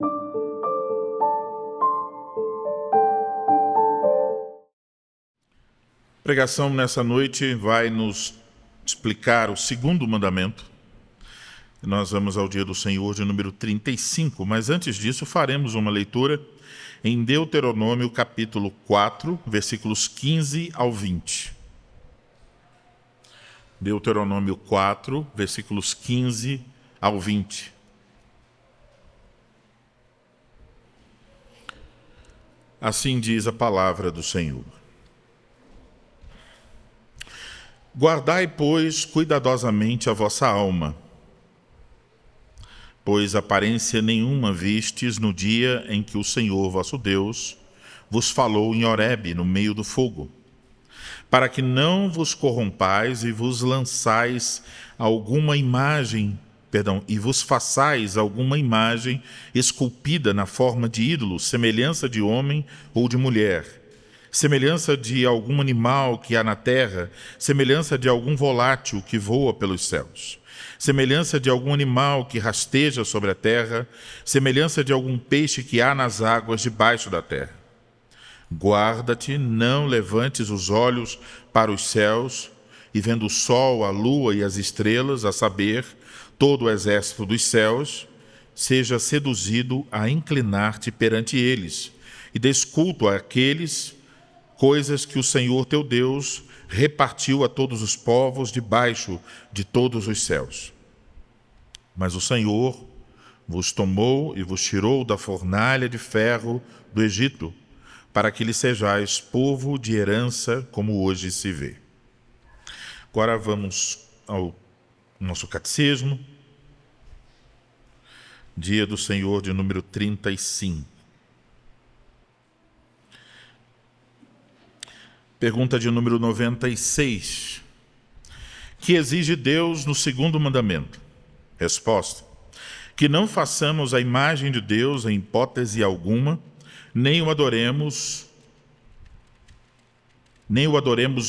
A pregação nessa noite vai nos explicar o segundo mandamento. Nós vamos ao dia do Senhor de número 35, mas antes disso faremos uma leitura em Deuteronômio capítulo 4, versículos 15 ao 20. Deuteronômio 4, versículos 15 ao 20. Assim diz a palavra do Senhor. Guardai, pois, cuidadosamente a vossa alma, pois aparência nenhuma vistes no dia em que o Senhor vosso Deus vos falou em Horebe, no meio do fogo, para que não vos corrompais e vos lançais alguma imagem, e vos façais alguma imagem esculpida na forma de ídolo, semelhança de homem ou de mulher, semelhança de algum animal que há na terra, semelhança de algum volátil que voa pelos céus, semelhança de algum animal que rasteja sobre a terra, semelhança de algum peixe que há nas águas debaixo da terra. Guarda-te, não levantes os olhos para os céus, e vendo o sol, a lua e as estrelas, a saber, todo o exército dos céus, seja seduzido a inclinar-te perante eles, e des culto àqueles coisas que o Senhor teu Deus repartiu a todos os povos debaixo de todos os céus. Mas o Senhor vos tomou e vos tirou da fornalha de ferro do Egito, para que lhe sejais povo de herança, como hoje se vê. Agora vamos ao nosso catecismo, dia do Senhor de número 35. Pergunta de número 96. Que exige Deus no segundo mandamento? Resposta: que não façamos a imagem de Deus em hipótese alguma, nem o adoremos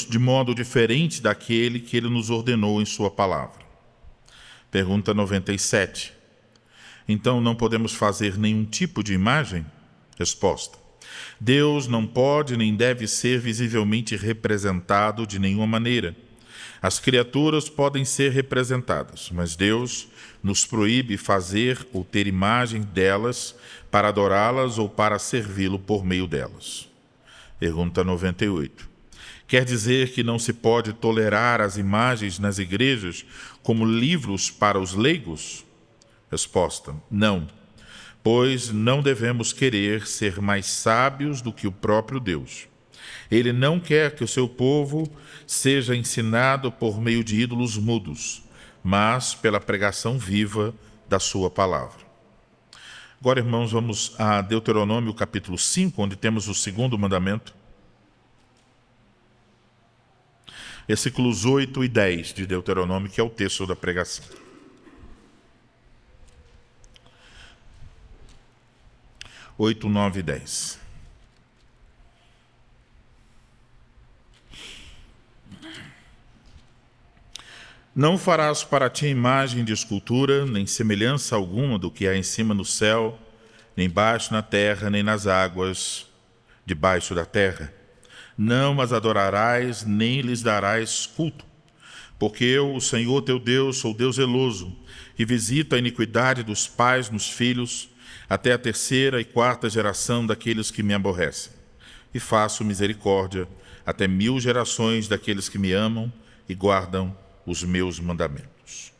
de modo diferente daquele que ele nos ordenou em sua palavra. Pergunta 97. Então não podemos fazer nenhum tipo de imagem? Resposta: Deus não pode nem deve ser visivelmente representado de nenhuma maneira. As criaturas podem ser representadas, mas Deus nos proíbe fazer ou ter imagem delas para adorá-las ou para servi-lo por meio delas. Pergunta 98. Quer dizer que não se pode tolerar as imagens nas igrejas como livros para os leigos? Resposta: não. Pois não devemos querer ser mais sábios do que o próprio Deus. Ele não quer que o seu povo seja ensinado por meio de ídolos mudos, mas pela pregação viva da sua palavra. Agora, irmãos, vamos a Deuteronômio capítulo 5, onde temos o segundo mandamento. Versículos 8 e 10 de Deuteronômio, que é o texto da pregação. 8, 9 e 10. Não farás para ti imagem de escultura, nem semelhança alguma do que há em cima no céu, nem embaixo na terra, nem nas águas debaixo da terra. Não as adorarás, nem lhes darás culto, porque eu, o Senhor teu Deus, sou Deus zeloso, que visita a iniquidade dos pais nos filhos, até a terceira e quarta geração daqueles que me aborrecem. E faço misericórdia até 1000 gerações daqueles que me amam e guardam os meus mandamentos.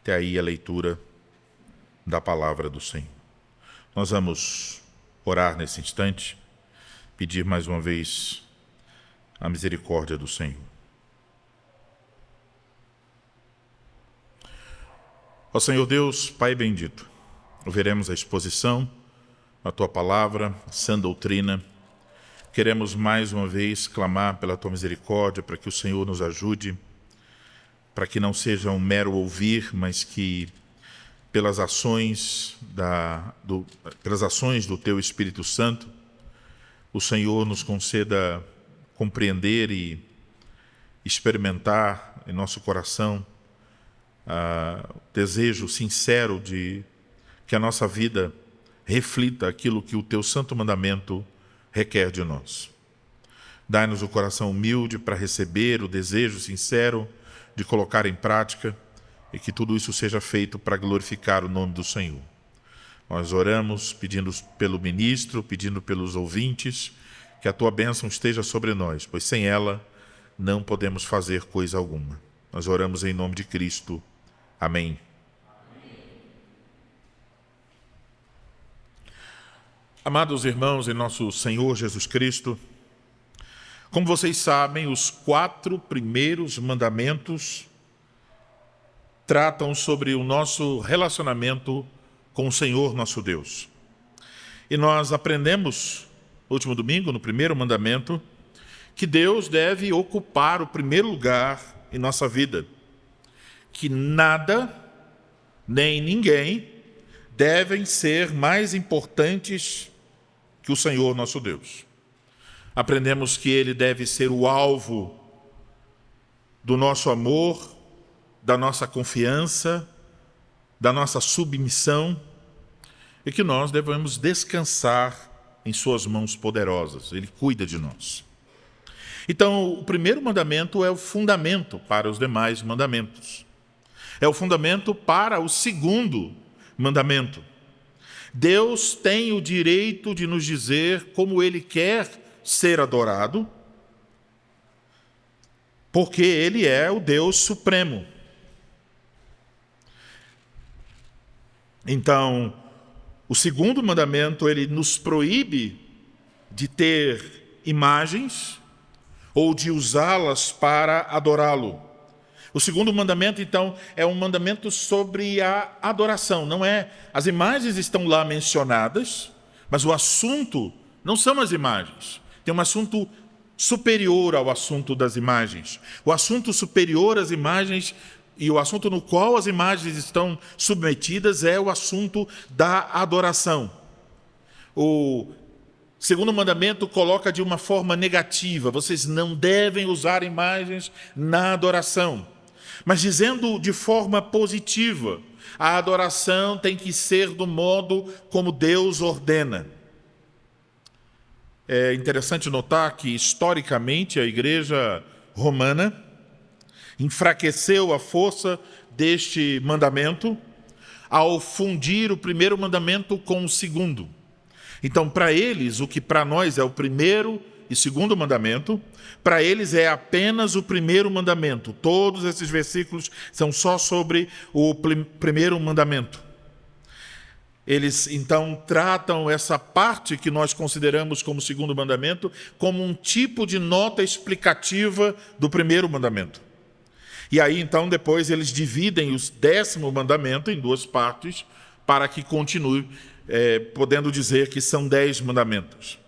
Até aí a leitura da palavra do Senhor. Nós vamos orar nesse instante, pedir mais uma vez a misericórdia do Senhor. Ó Senhor Deus, Pai bendito, ouviremos a exposição, a Tua palavra, a sã doutrina. Queremos mais uma vez clamar pela Tua misericórdia, para que o Senhor nos ajude, para que não seja um mero ouvir, mas que pelas ações do Teu Espírito Santo, o Senhor nos conceda compreender e experimentar em nosso coração o desejo sincero de que a nossa vida reflita aquilo que o teu santo mandamento requer de nós. Dai-nos o coração humilde para receber o desejo sincero de colocar em prática e que tudo isso seja feito para glorificar o nome do Senhor. Nós oramos pedindo pelo ministro, pedindo pelos ouvintes, que a tua bênção esteja sobre nós, pois sem ela não podemos fazer coisa alguma. Nós oramos em nome de Cristo. Amém. Amados irmãos em nosso Senhor Jesus Cristo, como vocês sabem, os 4 primeiros mandamentos tratam sobre o nosso relacionamento com o Senhor nosso Deus. E nós aprendemos, no último domingo, no primeiro mandamento, que Deus deve ocupar o primeiro lugar em nossa vida, que nada, nem ninguém, devem ser mais importantes que o Senhor nosso Deus. Aprendemos que Ele deve ser o alvo do nosso amor, da nossa confiança, da nossa submissão, e que nós devemos descansar em suas mãos poderosas. Ele cuida de nós. Então, o primeiro mandamento é o fundamento para os demais mandamentos. É o fundamento para o segundo mandamento. Deus tem o direito de nos dizer como Ele quer ser adorado, porque Ele é o Deus supremo. Então, o segundo mandamento, ele nos proíbe de ter imagens ou de usá-las para adorá-lo. O segundo mandamento, então, é um mandamento sobre a adoração. Não é, as imagens estão lá mencionadas, mas o assunto não são as imagens. Tem um assunto superior ao assunto das imagens. O assunto superior às imagens e o assunto no qual as imagens estão submetidas é o assunto da adoração. O segundo mandamento coloca de uma forma negativa: vocês não devem usar imagens na adoração. Mas dizendo de forma positiva, a adoração tem que ser do modo como Deus ordena. É interessante notar que, historicamente, a Igreja Romana enfraqueceu a força deste mandamento ao fundir o primeiro mandamento com o segundo. Então, para eles, o que para nós é o primeiro e segundo mandamento, para eles é apenas o primeiro mandamento. Todos esses versículos são só sobre o primeiro mandamento. Eles, então, tratam essa parte que nós consideramos como segundo mandamento como um tipo de nota explicativa do primeiro mandamento. E aí, então, depois eles dividem o 10º mandamento em 2 partes para que continue, podendo dizer que são 10 mandamentos.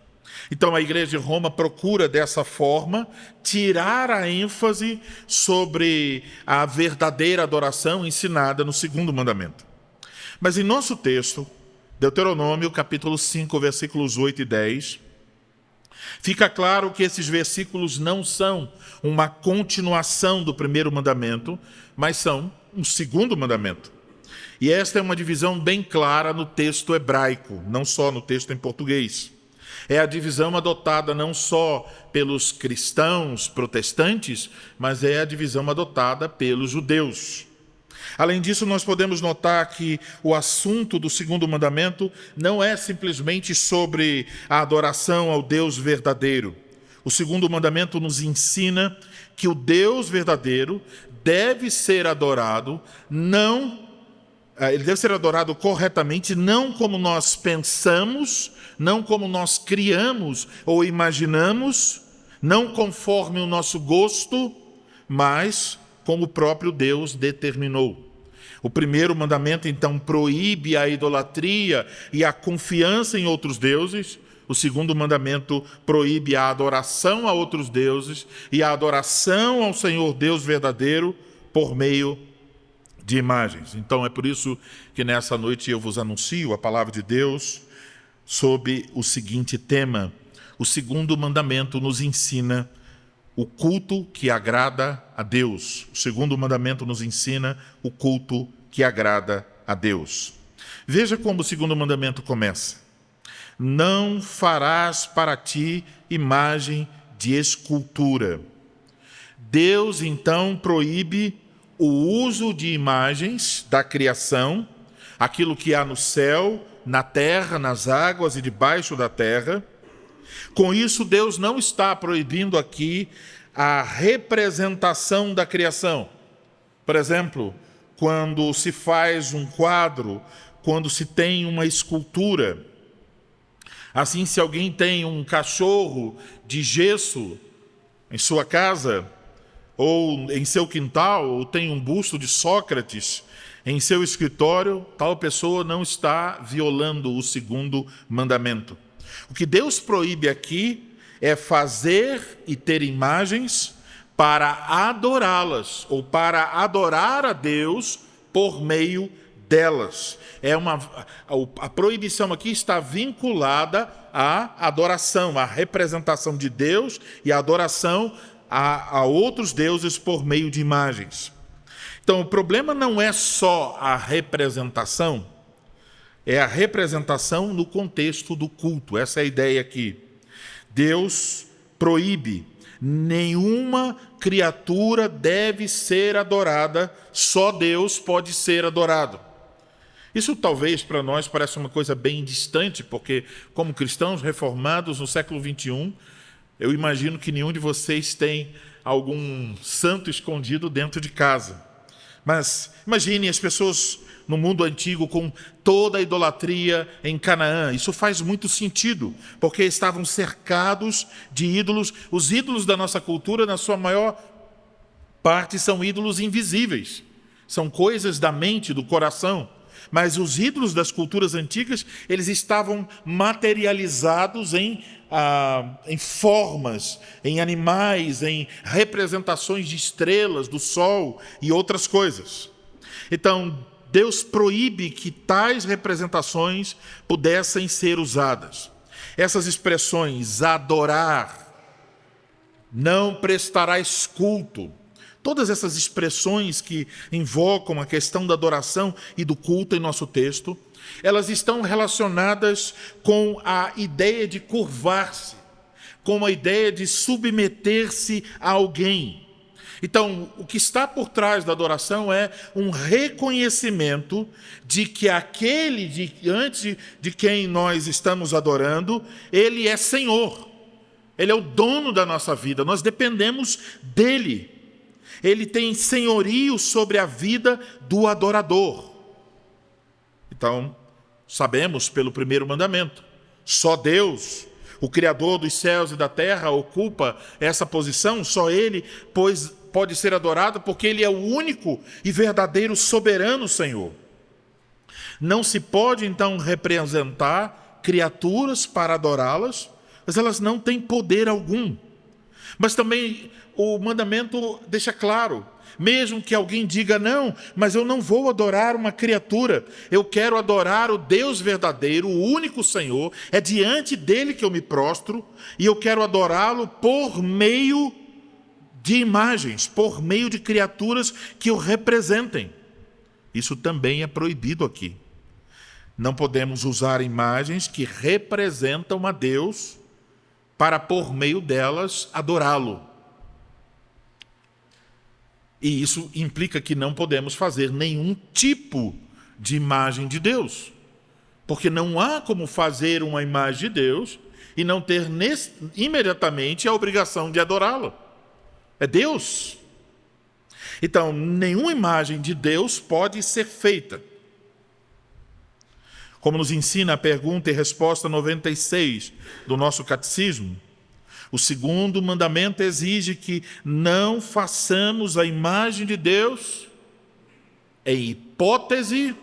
Então, a Igreja de Roma procura, dessa forma, tirar a ênfase sobre a verdadeira adoração ensinada no segundo mandamento. Mas em nosso texto, Deuteronômio, capítulo 5, versículos 8 e 10, fica claro que esses versículos não são uma continuação do primeiro mandamento, mas são um segundo mandamento. E esta é uma divisão bem clara no texto hebraico, não só no texto em português. É a divisão adotada não só pelos cristãos protestantes, mas é a divisão adotada pelos judeus. Além disso, nós podemos notar que o assunto do segundo mandamento não é simplesmente sobre a adoração ao Deus verdadeiro. O segundo mandamento nos ensina que o Deus verdadeiro deve ser adorado, ele deve ser adorado corretamente, não como nós pensamos, não como nós criamos ou imaginamos, não conforme o nosso gosto, mas como o próprio Deus determinou. O primeiro mandamento, então, proíbe a idolatria e a confiança em outros deuses. O segundo mandamento proíbe a adoração a outros deuses e a adoração ao Senhor Deus verdadeiro por meio de imagens. Então, é por isso que nessa noite eu vos anuncio a palavra de Deus sob o seguinte tema: o segundo mandamento nos ensina o culto que agrada a Deus. O segundo mandamento nos ensina o culto que agrada a Deus. Veja como o segundo mandamento começa: não farás para ti imagem de escultura. Deus, então, proíbe o uso de imagens da criação, aquilo que há no céu, na terra, nas águas e debaixo da terra. Com isso, Deus não está proibindo aqui a representação da criação. Por exemplo, quando se faz um quadro, quando se tem uma escultura. Assim, se alguém tem um cachorro de gesso em sua casa, ou em seu quintal, ou tem um busto de Sócrates em seu escritório, tal pessoa não está violando o segundo mandamento. O que Deus proíbe aqui é fazer e ter imagens para adorá-las, ou para adorar a Deus por meio delas. A proibição aqui está vinculada à adoração, à representação de Deus e à adoração a outros deuses por meio de imagens. Então, o problema não é só a representação, é a representação no contexto do culto. Essa é a ideia aqui. Deus proíbe: nenhuma criatura deve ser adorada, só Deus pode ser adorado. Isso talvez para nós pareça uma coisa bem distante, porque como cristãos reformados no século XXI, eu imagino que nenhum de vocês tem algum santo escondido dentro de casa. Mas imagine as pessoas no mundo antigo com toda a idolatria em Canaã. Isso faz muito sentido, porque estavam cercados de ídolos. Os ídolos da nossa cultura, na sua maior parte, são ídolos invisíveis. São coisas da mente, do coração. Mas os ídolos das culturas antigas, eles estavam materializados em formas, em animais, em representações de estrelas, do sol e outras coisas. Então, Deus proíbe que tais representações pudessem ser usadas. Essas expressões, adorar, não prestarás culto, todas essas expressões que invocam a questão da adoração e do culto em nosso texto, elas estão relacionadas com a ideia de curvar-se, com a ideia de submeter-se a alguém. Então, o que está por trás da adoração é um reconhecimento de que aquele diante de quem nós estamos adorando, ele é Senhor, ele é o dono da nossa vida, nós dependemos dele. Ele tem senhorio sobre a vida do adorador. Então, sabemos pelo primeiro mandamento, só Deus, o Criador dos céus e da terra, ocupa essa posição, só Ele, pois pode ser adorado, porque Ele é o único e verdadeiro soberano Senhor. Não se pode, então, representar criaturas para adorá-las, mas elas não têm poder algum. Mas também o mandamento deixa claro, mesmo que alguém diga, não, mas eu não vou adorar uma criatura, eu quero adorar o Deus verdadeiro, o único Senhor, é diante dele que eu me prostro, e eu quero adorá-lo por meio de imagens, por meio de criaturas que o representem. Isso também é proibido aqui. Não podemos usar imagens que representam a Deus para, por meio delas, adorá-lo. E isso implica que não podemos fazer nenhum tipo de imagem de Deus. Porque não há como fazer uma imagem de Deus e não ter imediatamente a obrigação de adorá-lo. É Deus. Então, nenhuma imagem de Deus pode ser feita. Como nos ensina a pergunta e resposta 96 do nosso catecismo, o segundo mandamento exige que não façamos a imagem de Deus em hipótese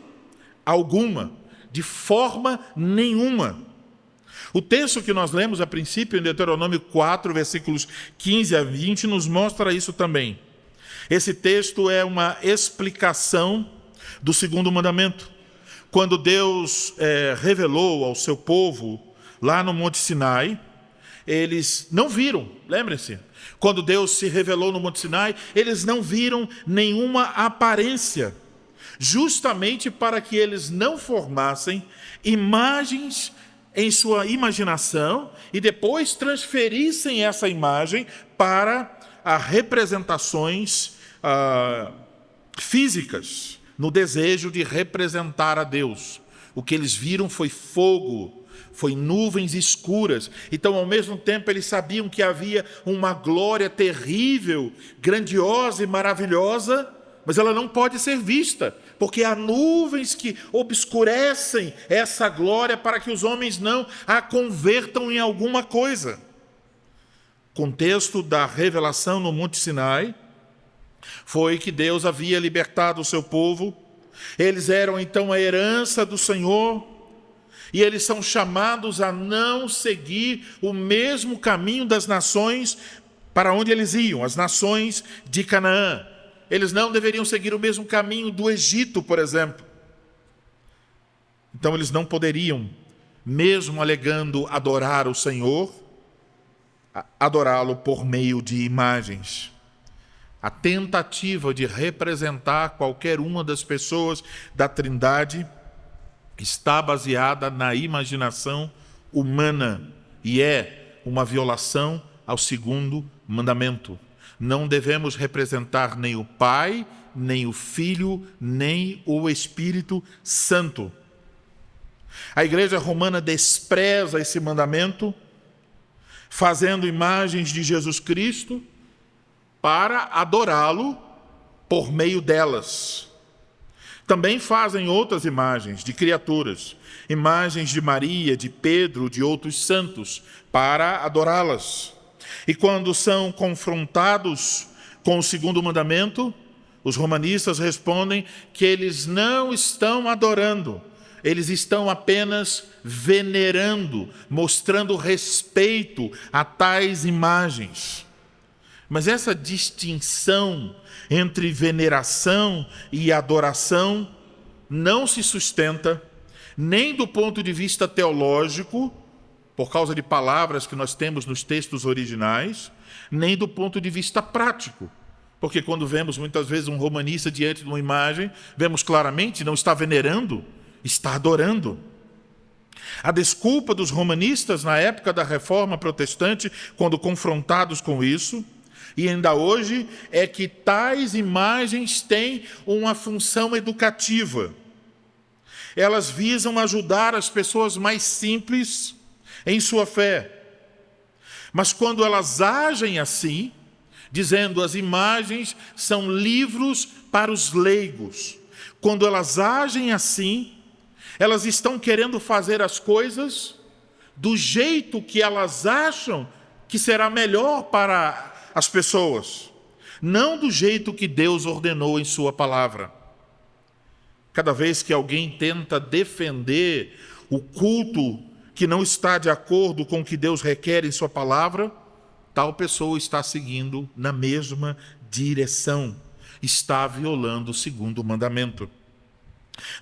alguma, de forma nenhuma. O texto que nós lemos a princípio em Deuteronômio 4, versículos 15 a 20, nos mostra isso também. Esse texto é uma explicação do segundo mandamento. Quando Deus revelou ao seu povo, lá no Monte Sinai, eles não viram, lembrem-se, quando Deus se revelou no Monte Sinai, eles não viram nenhuma aparência. justamente para que eles não formassem imagens em sua imaginação e depois transferissem essa imagem para representações físicas, no desejo de representar a Deus. O que eles viram foi fogo, foi nuvens escuras. Então, ao mesmo tempo, eles sabiam que havia uma glória terrível, grandiosa e maravilhosa, mas ela não pode ser vista, porque há nuvens que obscurecem essa glória para que os homens não a convertam em alguma coisa. Contexto da revelação no Monte Sinai foi que Deus havia libertado o seu povo. Eles eram então a herança do Senhor e eles são chamados a não seguir o mesmo caminho das nações para onde eles iam, as nações de Canaã. Eles não deveriam seguir o mesmo caminho do Egito, por exemplo. Então eles não poderiam, mesmo alegando adorar o Senhor, adorá-lo por meio de imagens. A tentativa de representar qualquer uma das pessoas da Trindade está baseada na imaginação humana e é uma violação ao segundo mandamento. Não devemos representar nem o Pai, nem o Filho, nem o Espírito Santo. A Igreja Romana despreza esse mandamento, fazendo imagens de Jesus Cristo para adorá-lo por meio delas. Também fazem outras imagens de criaturas, imagens de Maria, de Pedro, de outros santos, para adorá-las. E quando são confrontados com o segundo mandamento, os romanistas respondem que eles não estão adorando, eles estão apenas venerando, mostrando respeito a tais imagens. Mas essa distinção entre veneração e adoração não se sustenta nem do ponto de vista teológico, por causa de palavras que nós temos nos textos originais, nem do ponto de vista prático. Porque quando vemos muitas vezes um romanista diante de uma imagem, vemos claramente, não está venerando, está adorando. A desculpa dos romanistas na época da Reforma Protestante, quando confrontados com isso, e ainda hoje, é que tais imagens têm uma função educativa. Elas visam ajudar as pessoas mais simples em sua fé. Mas quando elas agem assim, dizendo as imagens são livros para os leigos, quando elas agem assim, elas estão querendo fazer as coisas do jeito que elas acham que será melhor para as pessoas, não do jeito que Deus ordenou em sua palavra. Cada vez que alguém tenta defender o culto que não está de acordo com o que Deus requer em sua palavra, tal pessoa está seguindo na mesma direção, está violando o segundo mandamento.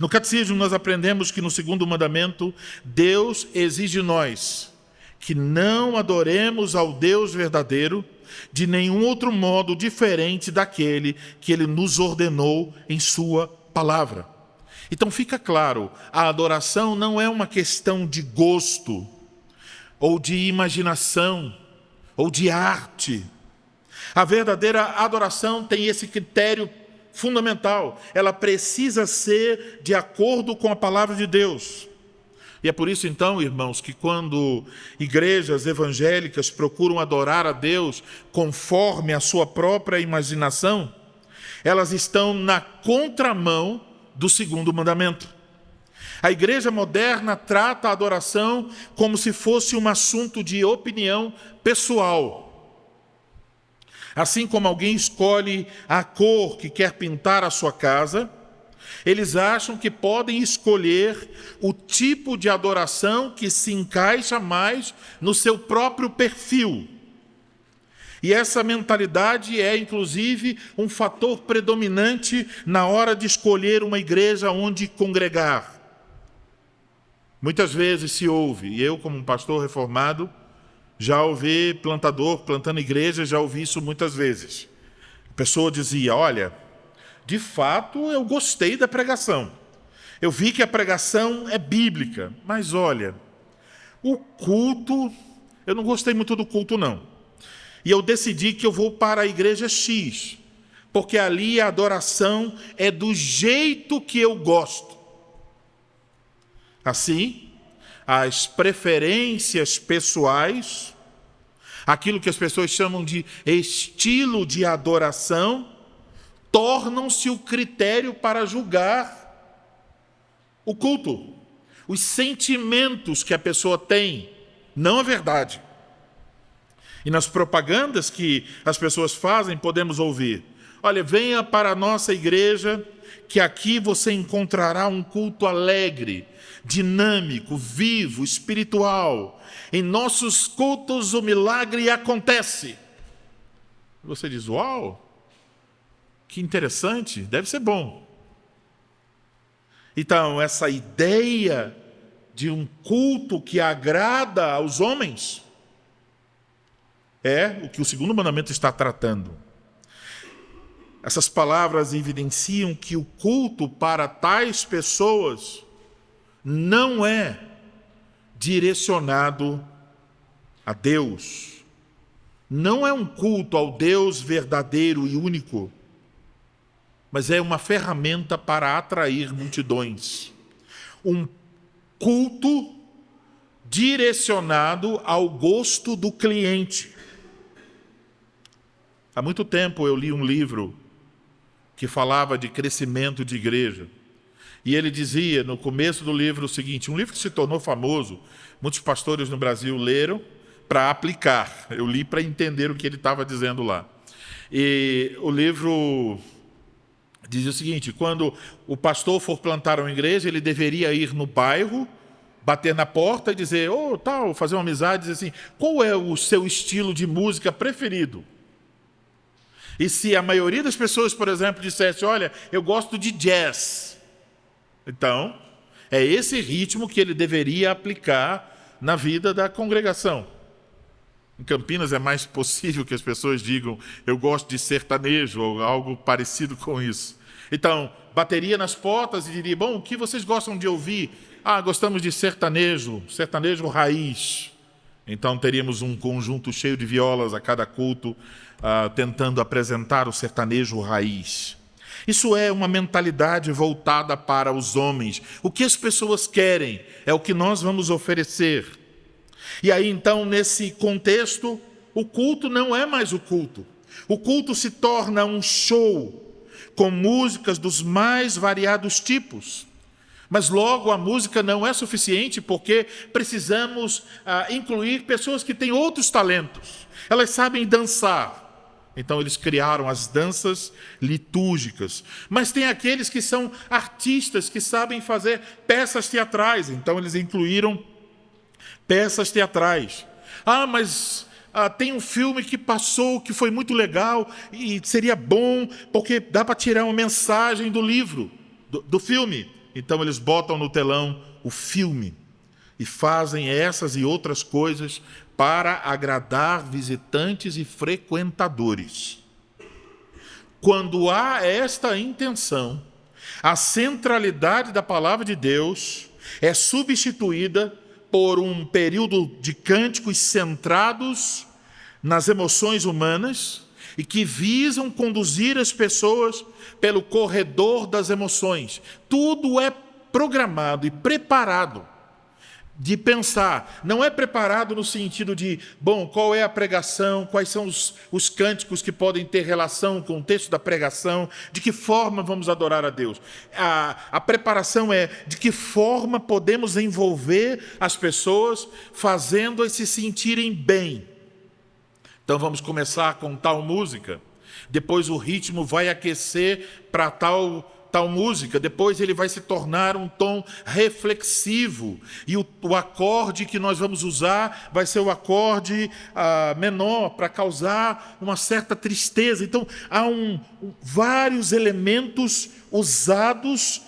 No catecismo nós aprendemos que no segundo mandamento, Deus exige de nós que não adoremos ao Deus verdadeiro de nenhum outro modo diferente daquele que Ele nos ordenou em sua palavra. Então fica claro, a adoração não é uma questão de gosto, ou de imaginação, ou de arte. A verdadeira adoração tem esse critério fundamental. Ela precisa ser de acordo com a palavra de Deus. E é por isso, então, irmãos, que quando igrejas evangélicas procuram adorar a Deus conforme a sua própria imaginação, elas estão na contramão do segundo mandamento. A igreja moderna trata a adoração como se fosse um assunto de opinião pessoal. Assim como alguém escolhe a cor que quer pintar a sua casa, eles acham que podem escolher o tipo de adoração que se encaixa mais no seu próprio perfil. E essa mentalidade é, inclusive, um fator predominante na hora de escolher uma igreja onde congregar. Muitas vezes se ouve, e eu como um pastor reformado, já ouvi plantador plantando igreja, já ouvi isso muitas vezes. A pessoa dizia, olha, de fato eu gostei da pregação. Eu vi que a pregação é bíblica, mas olha, o culto, eu não gostei muito do culto não. E eu decidi que eu vou para a igreja X, porque ali a adoração é do jeito que eu gosto. Assim, as preferências pessoais, aquilo que as pessoas chamam de estilo de adoração, tornam-se o critério para julgar o culto, os sentimentos que a pessoa tem, não a verdade. E nas propagandas que as pessoas fazem, podemos ouvir: olha, venha para a nossa igreja, que aqui você encontrará um culto alegre, dinâmico, vivo, espiritual. Em nossos cultos o milagre acontece. Você diz: uau, que interessante, deve ser bom. Então, essa ideia de um culto que agrada aos homens é o que o segundo mandamento está tratando. Essas palavras evidenciam que o culto para tais pessoas não é direcionado a Deus. Não é um culto ao Deus verdadeiro e único, mas é uma ferramenta para atrair multidões. Um culto direcionado ao gosto do cliente. Há muito tempo eu li um livro que falava de crescimento de igreja. E ele dizia, no começo do livro, o seguinte, um livro que se tornou famoso, muitos pastores no Brasil leram para aplicar. Eu li para entender o que ele estava dizendo lá. E o livro diz o seguinte: quando o pastor for plantar uma igreja, ele deveria ir no bairro, bater na porta e dizer, fazer uma amizade, dizer assim, qual é o seu estilo de música preferido? E se a maioria das pessoas, por exemplo, dissesse, olha, eu gosto de jazz, então é esse ritmo que ele deveria aplicar na vida da congregação. Em Campinas é mais possível que as pessoas digam, eu gosto de sertanejo, ou algo parecido com isso. Então, bateria nas portas e diria, bom, o que vocês gostam de ouvir? Gostamos de sertanejo raiz. Então teríamos um conjunto cheio de violas a cada culto, tentando apresentar o sertanejo raiz. Isso é uma mentalidade voltada para os homens. O que as pessoas querem é o que nós vamos oferecer. E aí, então, nesse contexto, o culto não é mais o culto. O culto se torna um show, com músicas dos mais variados tipos. Mas logo a música não é suficiente, porque precisamos incluir pessoas que têm outros talentos. Elas sabem dançar. Então eles criaram as danças litúrgicas. Mas tem aqueles que são artistas, que sabem fazer peças teatrais. Então eles incluíram peças teatrais. Mas tem um filme que passou, que foi muito legal, e seria bom, porque dá para tirar uma mensagem do livro, do filme. Então eles botam no telão o filme e fazem essas e outras coisas para agradar visitantes e frequentadores. Quando há esta intenção, a centralidade da palavra de Deus é substituída por um período de cânticos centrados nas emoções humanas e que visam conduzir as pessoas pelo corredor das emoções. Tudo é programado e preparado de pensar. Não é preparado no sentido de, qual é a pregação, quais são os cânticos que podem ter relação com o texto da pregação, de que forma vamos adorar a Deus. A preparação é de que forma podemos envolver as pessoas, fazendo-as se sentirem bem. Então vamos começar com tal música, depois o ritmo vai aquecer para tal música, depois ele vai se tornar um tom reflexivo, e o acorde que nós vamos usar vai ser o acorde menor, para causar uma certa tristeza. Então há vários elementos usados,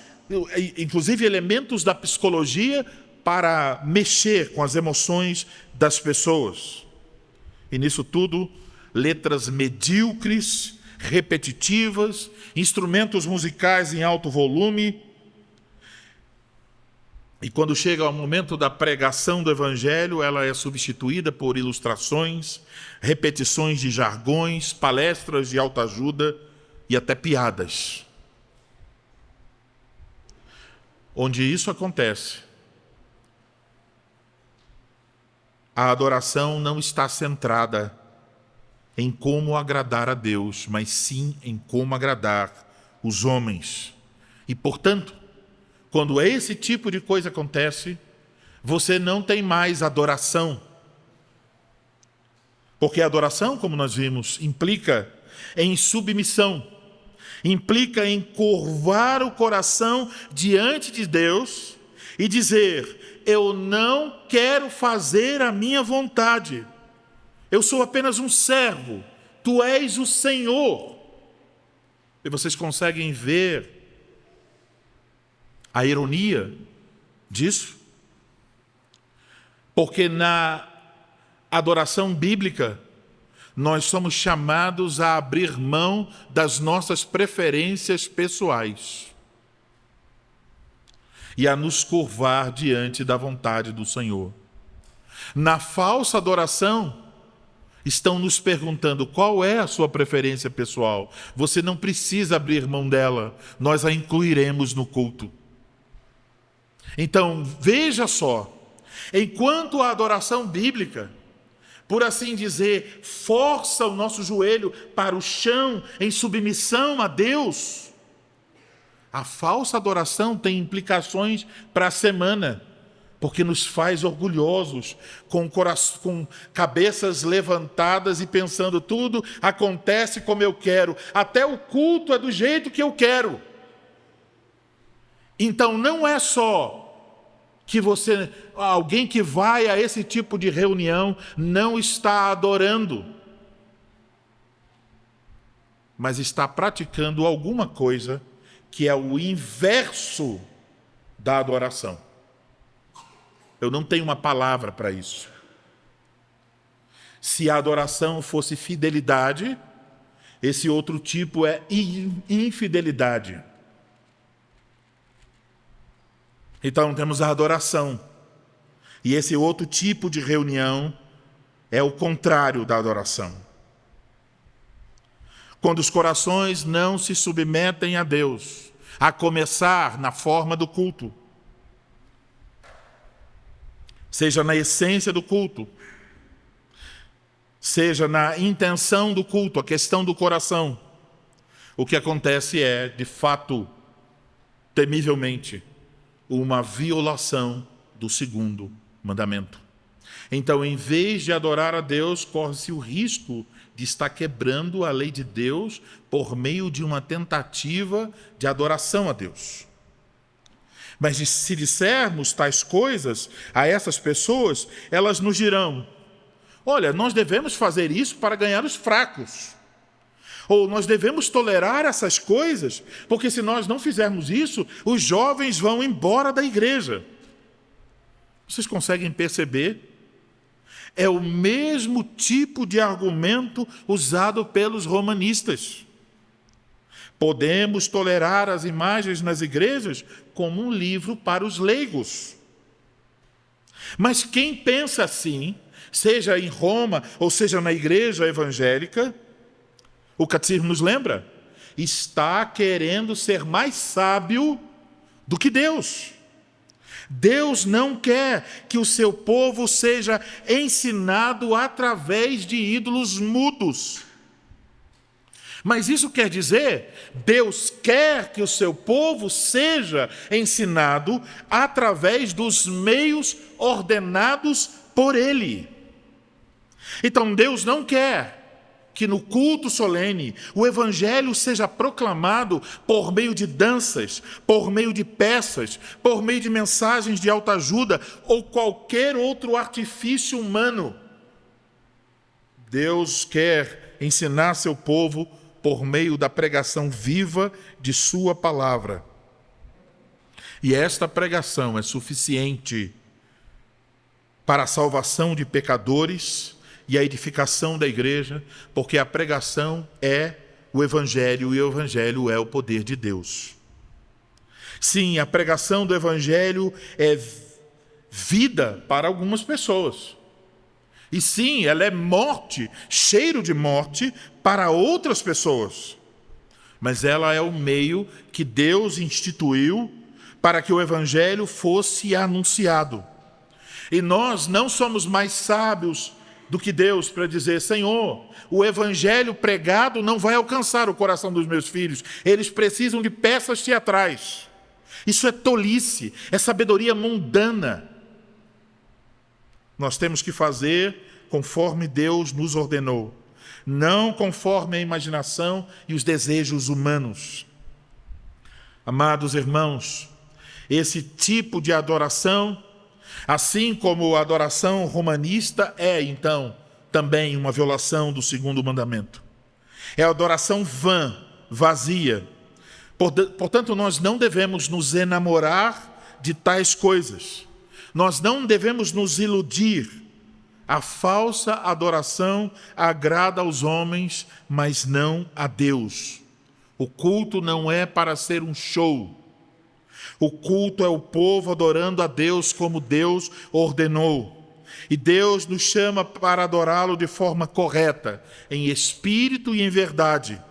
inclusive elementos da psicologia, para mexer com as emoções das pessoas. E nisso tudo, letras medíocres, repetitivas, instrumentos musicais em alto volume. E quando chega ao momento da pregação do Evangelho, ela é substituída por ilustrações, repetições de jargões, palestras de autoajuda e até piadas. Onde isso acontece, a adoração não está centrada em como agradar a Deus, mas sim em como agradar os homens. E, portanto, quando esse tipo de coisa acontece, você não tem mais adoração. Porque a adoração, como nós vimos, implica em submissão, implica em curvar o coração diante de Deus e dizer: eu não quero fazer a minha vontade, eu sou apenas um servo, tu és o Senhor. E vocês conseguem ver a ironia disso? Porque na adoração bíblica, nós somos chamados a abrir mão das nossas preferências pessoais e a nos curvar diante da vontade do Senhor. Na falsa adoração, estão nos perguntando qual é a sua preferência pessoal. Você não precisa abrir mão dela, nós a incluiremos no culto. Então, veja só, enquanto a adoração bíblica, por assim dizer, força o nosso joelho para o chão em submissão a Deus, a falsa adoração tem implicações para a semana, porque nos faz orgulhosos, com cabeças levantadas e pensando tudo acontece como eu quero, até o culto é do jeito que eu quero. Então não é só que alguém que vai a esse tipo de reunião não está adorando, mas está praticando alguma coisa que é o inverso da adoração. Eu não tenho uma palavra para isso. Se a adoração fosse fidelidade, esse outro tipo é infidelidade. Então temos a adoração. E esse outro tipo de reunião é o contrário da adoração. Quando os corações não se submetem a Deus, a começar na forma do culto, seja na essência do culto, seja na intenção do culto, a questão do coração, o que acontece é, de fato, temivelmente, uma violação do segundo mandamento. Então, em vez de adorar a Deus, corre-se o risco de estar quebrando a lei de Deus por meio de uma tentativa de adoração a Deus. Mas se dissermos tais coisas a essas pessoas, elas nos dirão: olha, nós devemos fazer isso para ganhar os fracos. Ou nós devemos tolerar essas coisas, porque se nós não fizermos isso, os jovens vão embora da igreja. Vocês conseguem perceber? É o mesmo tipo de argumento usado pelos romanistas. Podemos tolerar as imagens nas igrejas como um livro para os leigos. Mas quem pensa assim, seja em Roma ou seja na igreja evangélica, o catecismo nos lembra, está querendo ser mais sábio do que Deus. Deus não quer que o seu povo seja ensinado através de ídolos mudos. Mas isso quer dizer, Deus quer que o seu povo seja ensinado através dos meios ordenados por Ele. Então Deus não quer que no culto solene o Evangelho seja proclamado por meio de danças, por meio de peças, por meio de mensagens de autoajuda ou qualquer outro artifício humano. Deus quer ensinar seu povo por meio da pregação viva de sua palavra. E esta pregação é suficiente para a salvação de pecadores e a edificação da igreja, porque a pregação é o Evangelho, e o Evangelho é o poder de Deus. Sim, a pregação do Evangelho é vida para algumas pessoas. E sim, ela é morte, cheiro de morte para outras pessoas. Mas ela é o meio que Deus instituiu para que o Evangelho fosse anunciado. E nós não somos mais sábios do que Deus para dizer: Senhor, o Evangelho pregado não vai alcançar o coração dos meus filhos. Eles precisam de peças teatrais. Isso é tolice, é sabedoria mundana. Nós temos que fazer conforme Deus nos ordenou, não conforme a imaginação e os desejos humanos. Amados irmãos, esse tipo de adoração, assim como a adoração romanista, é, então, também uma violação do segundo mandamento. É a adoração vã, vazia. Portanto, nós não devemos nos enamorar de tais coisas. Nós não devemos nos iludir. A falsa adoração agrada aos homens, mas não a Deus. O culto não é para ser um show. O culto é o povo adorando a Deus como Deus ordenou. E Deus nos chama para adorá-lo de forma correta, em espírito e em verdade,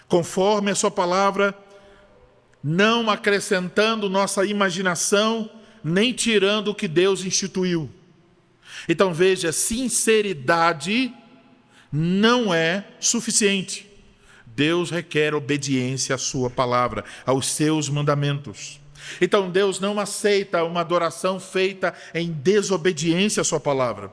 conforme a sua palavra, não acrescentando nossa imaginação, nem tirando o que Deus instituiu. Então veja, sinceridade não é suficiente. Deus requer obediência à sua palavra, aos seus mandamentos. Então Deus não aceita uma adoração feita em desobediência à sua palavra.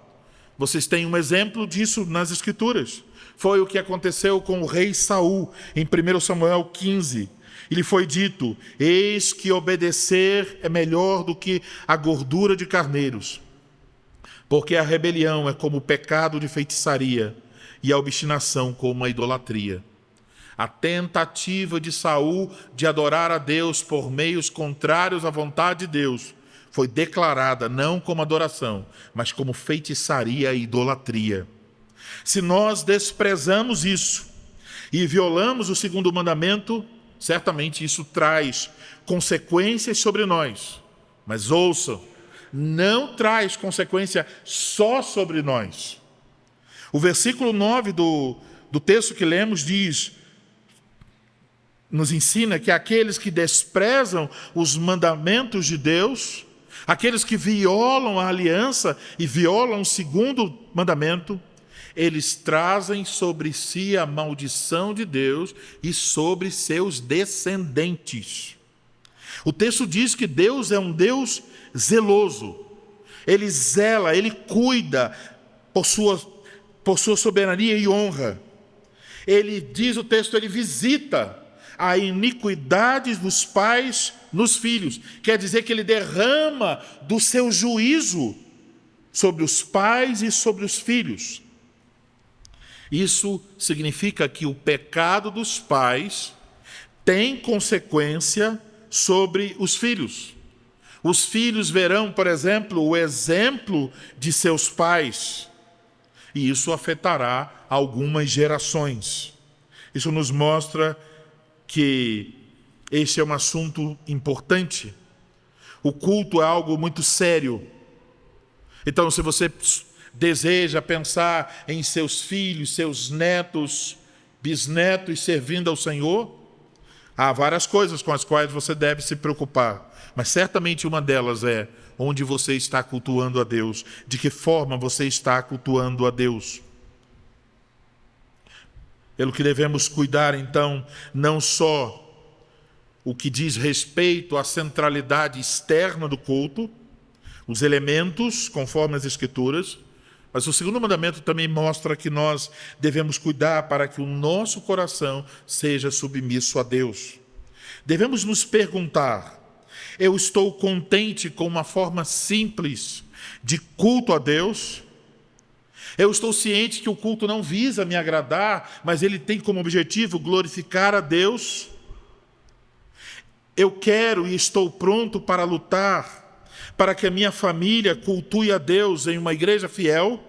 Vocês têm um exemplo disso nas Escrituras. Foi o que aconteceu com o rei Saul, em 1 Samuel 15. Lhe foi dito: eis que obedecer é melhor do que a gordura de carneiros, porque a rebelião é como o pecado de feitiçaria, e a obstinação como a idolatria. A tentativa de Saul de adorar a Deus por meios contrários à vontade de Deus foi declarada não como adoração, mas como feitiçaria e idolatria. Se nós desprezamos isso e violamos o segundo mandamento, certamente isso traz consequências sobre nós. Mas ouçam, não traz consequência só sobre nós. O versículo 9 do texto que lemos nos ensina que aqueles que desprezam os mandamentos de Deus, aqueles que violam a aliança e violam o segundo mandamento, eles trazem sobre si a maldição de Deus e sobre seus descendentes. O texto diz que Deus é um Deus zeloso. Ele zela, ele cuida por sua soberania e honra. Ele, diz o texto, ele visita a iniquidade dos pais nos filhos. Quer dizer que ele derrama do seu juízo sobre os pais e sobre os filhos. Isso significa que o pecado dos pais tem consequência sobre os filhos. Os filhos verão, por exemplo, o exemplo de seus pais, e isso afetará algumas gerações. Isso nos mostra que este é um assunto importante. O culto é algo muito sério. Então, se você deseja pensar em seus filhos, seus netos, bisnetos servindo ao Senhor, há várias coisas com as quais você deve se preocupar. Mas certamente uma delas é onde você está cultuando a Deus, de que forma você está cultuando a Deus. Pelo que devemos cuidar, então, não só o que diz respeito à centralidade externa do culto, os elementos, conforme as Escrituras, mas o segundo mandamento também mostra que nós devemos cuidar para que o nosso coração seja submisso a Deus. Devemos nos perguntar: eu estou contente com uma forma simples de culto a Deus? Eu estou ciente que o culto não visa me agradar, mas ele tem como objetivo glorificar a Deus? Eu quero e estou pronto para lutar para que a minha família cultue a Deus em uma igreja fiel?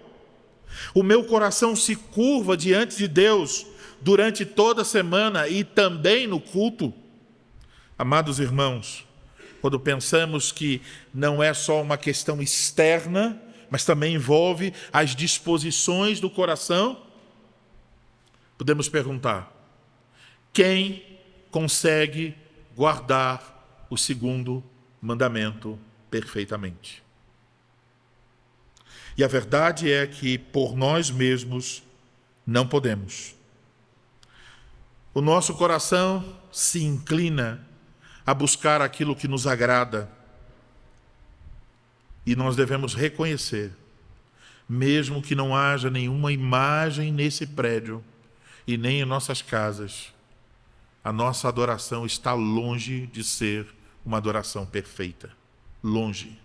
O meu coração se curva diante de Deus durante toda a semana e também no culto. Amados irmãos, quando pensamos que não é só uma questão externa, mas também envolve as disposições do coração, podemos perguntar: quem consegue guardar o segundo mandamento perfeitamente? E a verdade é que por nós mesmos não podemos. O nosso coração se inclina a buscar aquilo que nos agrada. E nós devemos reconhecer, mesmo que não haja nenhuma imagem nesse prédio e nem em nossas casas, a nossa adoração está longe de ser uma adoração perfeita. Longe.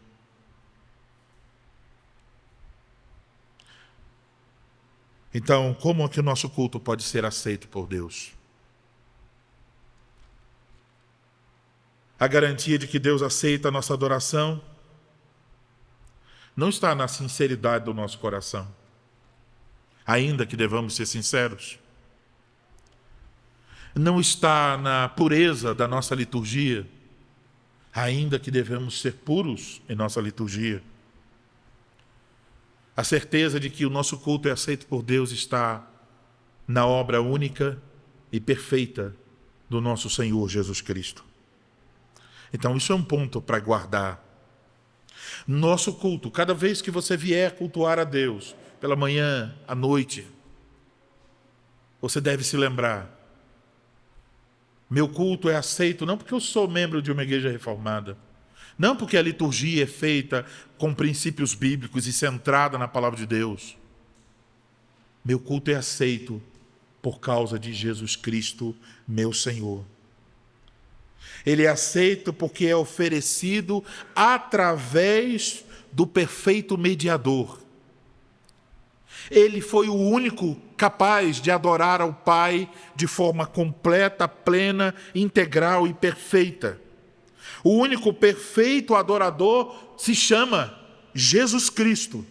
Então, como é que o nosso culto pode ser aceito por Deus? A garantia de que Deus aceita a nossa adoração não está na sinceridade do nosso coração, ainda que devamos ser sinceros. Não está na pureza da nossa liturgia, ainda que devemos ser puros em nossa liturgia. A certeza de que o nosso culto é aceito por Deus está na obra única e perfeita do nosso Senhor Jesus Cristo. Então, isso é um ponto para guardar. Nosso culto, cada vez que você vier cultuar a Deus, pela manhã, à noite, você deve se lembrar: meu culto é aceito não porque eu sou membro de uma igreja reformada, não porque a liturgia é feita com princípios bíblicos e centrada na palavra de Deus. Meu culto é aceito por causa de Jesus Cristo, meu Senhor. Ele é aceito porque é oferecido através do perfeito mediador. Ele foi o único capaz de adorar ao Pai de forma completa, plena, integral e perfeita. O único perfeito adorador se chama Jesus Cristo.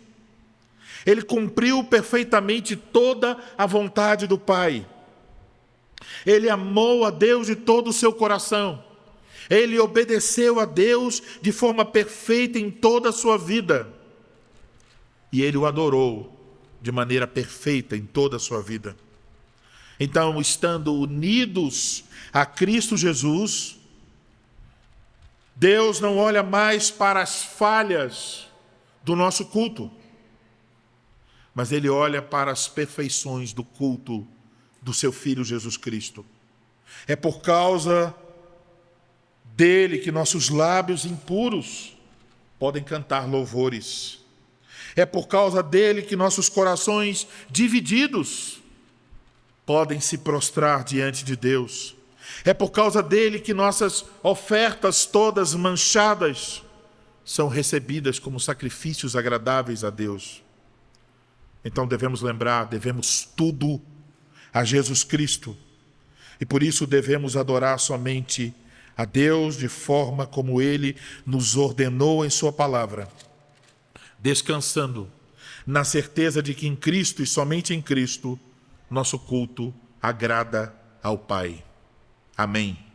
Ele cumpriu perfeitamente toda a vontade do Pai. Ele amou a Deus de todo o seu coração. Ele obedeceu a Deus de forma perfeita em toda a sua vida. E ele o adorou de maneira perfeita em toda a sua vida. Então, estando unidos a Cristo Jesus, Deus não olha mais para as falhas do nosso culto, mas Ele olha para as perfeições do culto do seu Filho Jesus Cristo. É por causa dele que nossos lábios impuros podem cantar louvores. É por causa dele que nossos corações divididos podem se prostrar diante de Deus. É por causa dele que nossas ofertas todas manchadas são recebidas como sacrifícios agradáveis a Deus. Então devemos lembrar, devemos tudo a Jesus Cristo. E por isso devemos adorar somente a Deus de forma como Ele nos ordenou em Sua palavra, descansando na certeza de que em Cristo e somente em Cristo, nosso culto agrada ao Pai. Amém.